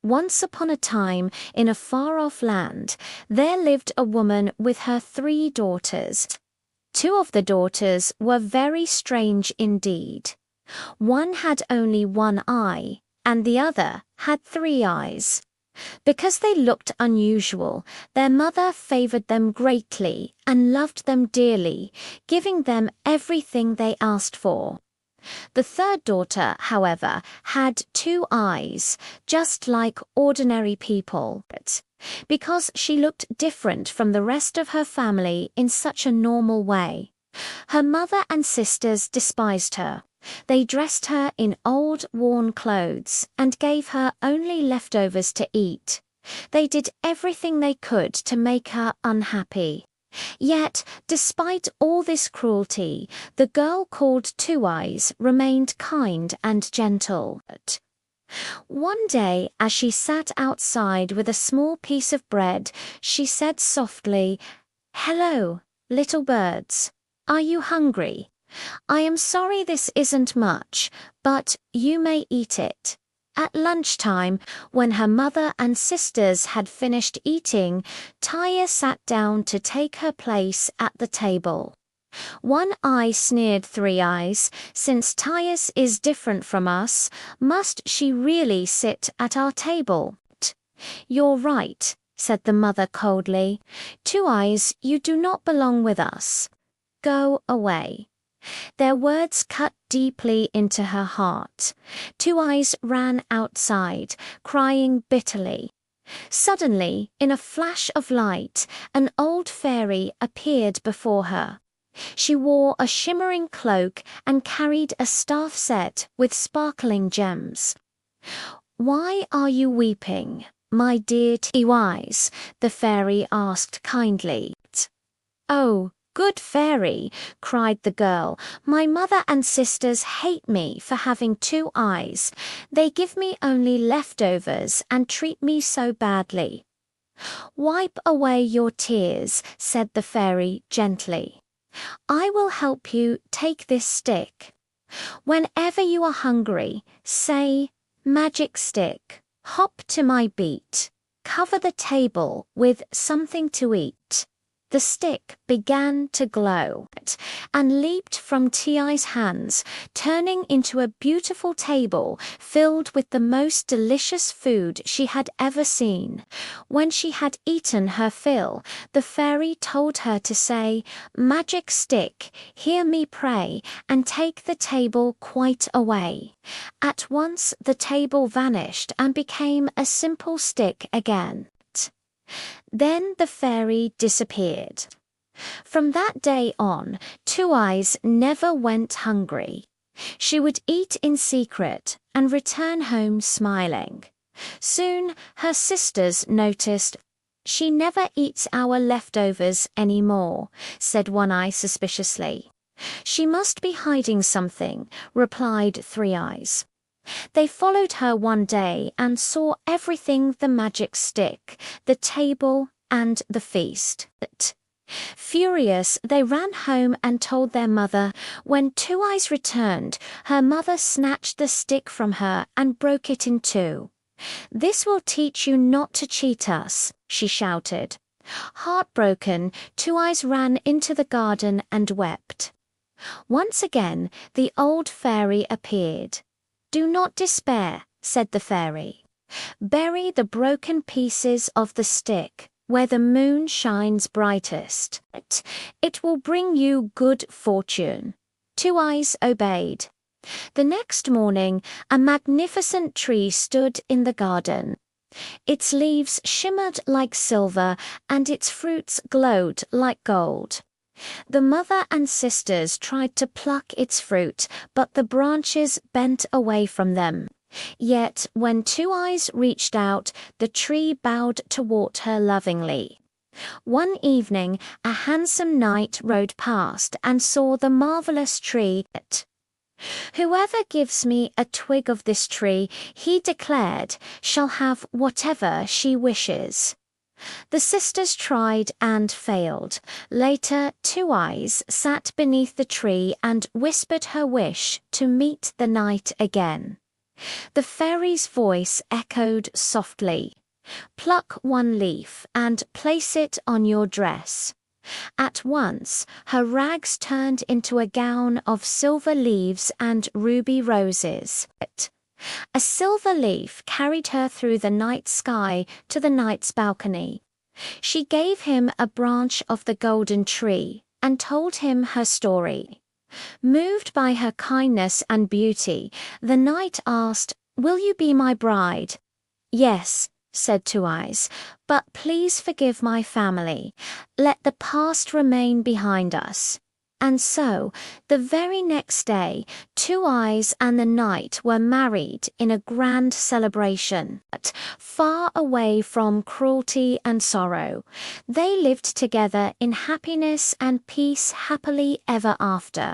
Once upon a time, in a far-off land, there lived a woman with her 3 daughters. 2 of the daughters were very strange indeed. One had only 1 eye, and the other had 3 eyes. Because they looked unusual, their mother favored them greatly and loved them dearly, giving them everything they asked for. The 3rd daughter, however, had 2 eyes, just like ordinary people, because she looked different from the rest of her family in such a normal way. Her mother and sisters despised her. They dressed her in old, worn clothes and gave her only leftovers to eat. They did everything they could to make her unhappy. Yet, despite all this cruelty, the girl called Two Eyes remained kind and gentle. One day, as she sat outside with a small piece of bread, she said softly, "Hello, little birds. Are you hungry? I am sorry this isn't much, but you may eat it." At lunchtime, when her mother and sisters had finished eating, Taya sat down to take her place at the table. One Eye sneered Three Eyes, "Since Taya is different from us, must she really sit at our table?" "You're right," said the mother coldly. "Two Eyes, you do not belong with us. Go away." Their words cut deeply into her heart. Two Eyes ran outside, crying bitterly. Suddenly, in a flash of light, an old fairy appeared before her. She wore a shimmering cloak and carried a staff set with sparkling gems. "Why are you weeping, my dear Two Eyes?" the fairy asked kindly. "Oh, good fairy," cried the girl, "my mother and sisters hate me for having 2 eyes. They give me only leftovers and treat me so badly." "Wipe away your tears," said the fairy gently. "I will help you take this stick. Whenever you are hungry, say, 'Magic stick, hop to my beat. Cover the table with something to eat.'" The stick began to glow and leaped from T.I.'s hands, turning into a beautiful table filled with the most delicious food she had ever seen. When she had eaten her fill, the fairy told her to say, "Magic stick, hear me pray, and take the table quite away." At once the table vanished and became a simple stick again. Then the fairy disappeared. From that day on, Two Eyes never went hungry. She would eat in secret and return home smiling. Soon her sisters noticed. "She never eats our leftovers anymore," said One Eye suspiciously. "She must be hiding something," replied Three Eyes. They followed her one day and saw everything: the magic stick, the table, and the feast. Furious, they ran home and told their mother. When Two Eyes returned, her mother snatched the stick from her and broke it in 2. "This will teach you not to cheat us," she shouted. Heartbroken, Two Eyes ran into the garden and wept. Once again, the old fairy appeared. "Do not despair," said the fairy. "Bury the broken pieces of the stick where the moon shines brightest. It will bring you good fortune." Two Eyes obeyed. The next morning, a magnificent tree stood in the garden. Its leaves shimmered like silver, and its fruits glowed like gold. The mother and sisters tried to pluck its fruit, but the branches bent away from them. Yet, when Two Eyes reached out, the tree bowed toward her lovingly. One evening, a handsome knight rode past and saw the marvelous tree. "Whoever gives me a twig of this tree," he declared, "shall have whatever she wishes." The sisters tried and failed. Later, Two Eyes sat beneath the tree and whispered her wish to meet the knight again. The fairy's voice echoed softly. Pluck one leaf and place it on your dress. At once, her rags turned into a gown of silver leaves and ruby roses. A silver leaf carried her through the night sky to the knight's balcony. She gave him a branch of the golden tree and told him her story. Moved by her kindness and beauty, the knight asked, "Will you be my bride?" "Yes," said Two Eyes, "but please forgive my family. Let the past remain behind us." And so, the very next day, Two Eyes and the knight were married in a grand celebration. But far away from cruelty and sorrow, they lived together in happiness and peace happily ever after.